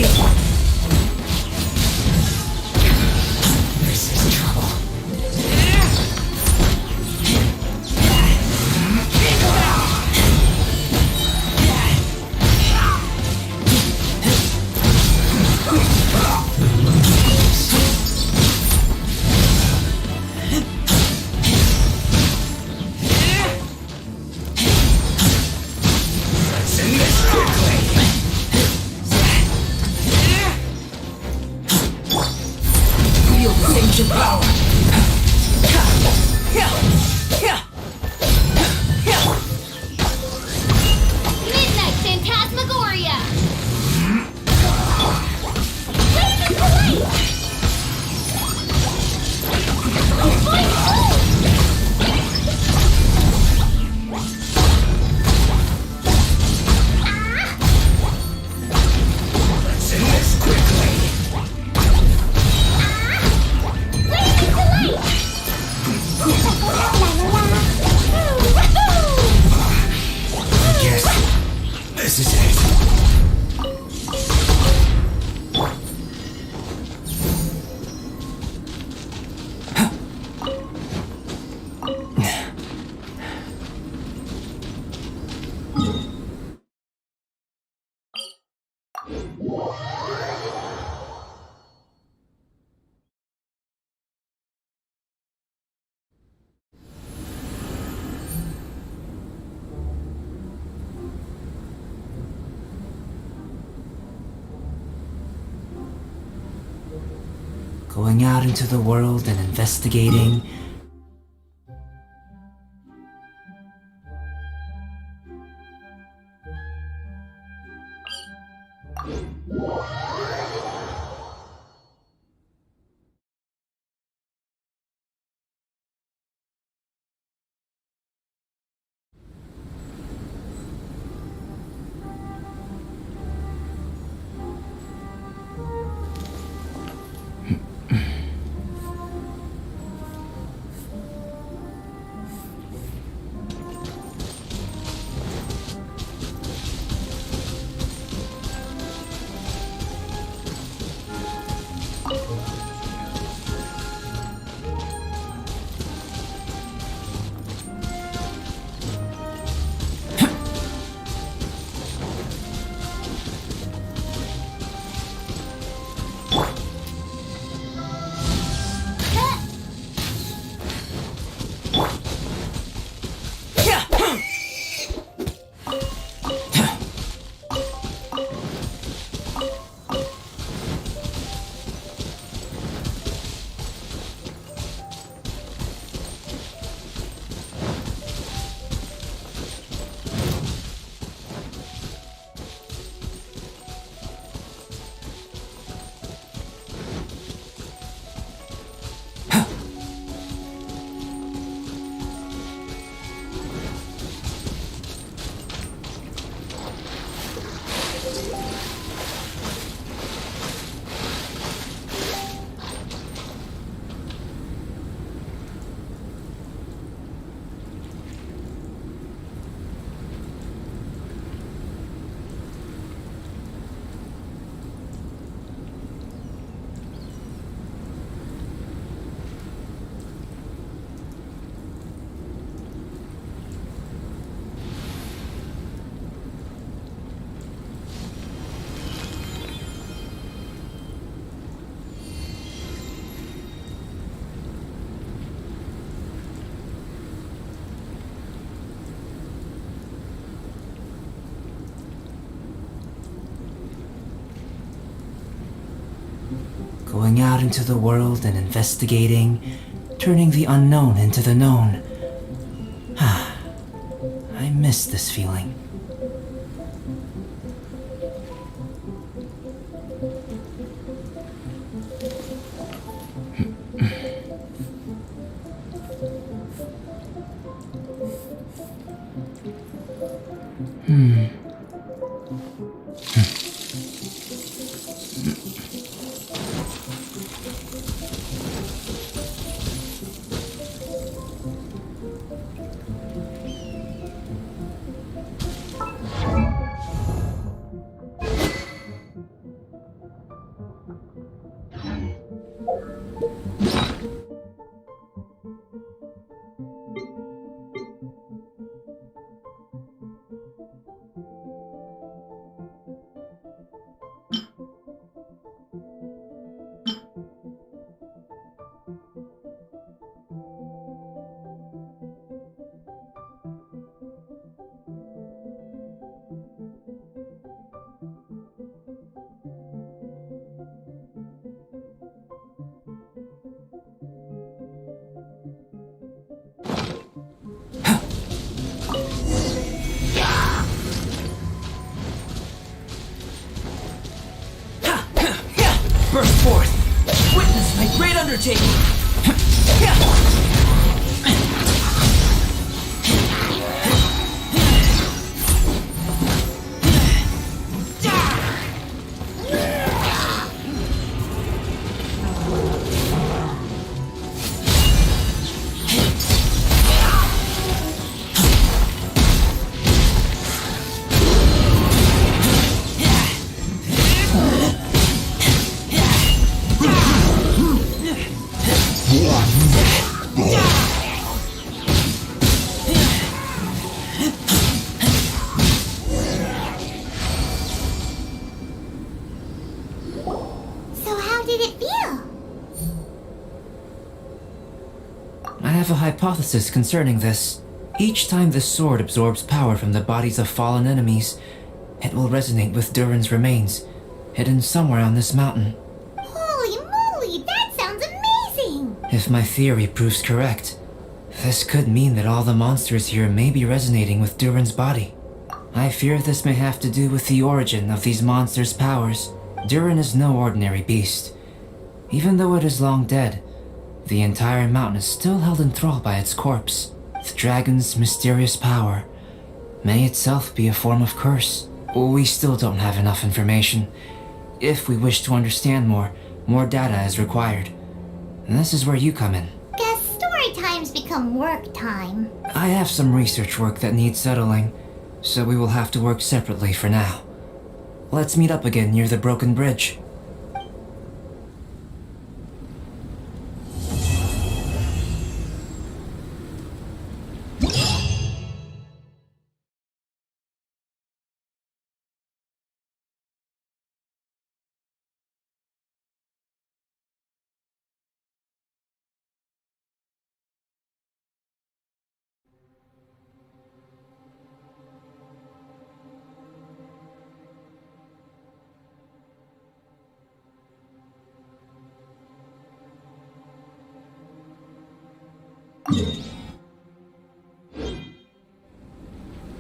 This is it. Going out into the world and investigating. Going out into the world and investigating, turning the unknown into the known. I miss this feeling. Burst forth! Witness my great undertaking! hypothesis concerning this. Each time this sword absorbs power from the bodies of fallen enemies, it will resonate with Durin's remains, hidden somewhere on this mountain. Holy moly, that sounds amazing! If my theory proves correct, this could mean that all the monsters here may be resonating with Durin's body. I fear this may have to do with the origin of these monsters' powers. Durin is no ordinary beast. Even though it is long dead, the entire mountain is still held in thrall by its corpse. The dragon's mysterious power may itself be a form of curse. We still don't have enough information. If we wish to understand more data is required. And this is where you come in. Guess story times become work time. I have some research work that needs settling, so we will have to work separately for now. Let's meet up again near the broken bridge.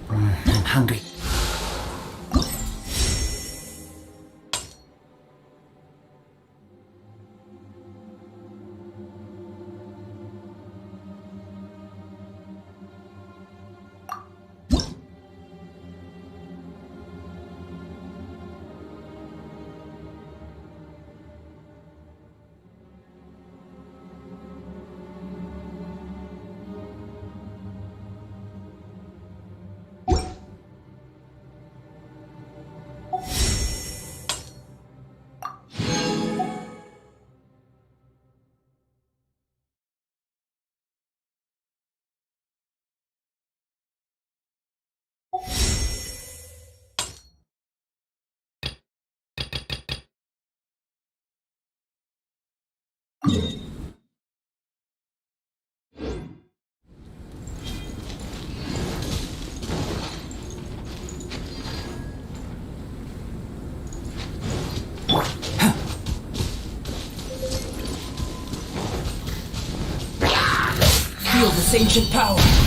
I'm hungry. Feel this ancient power.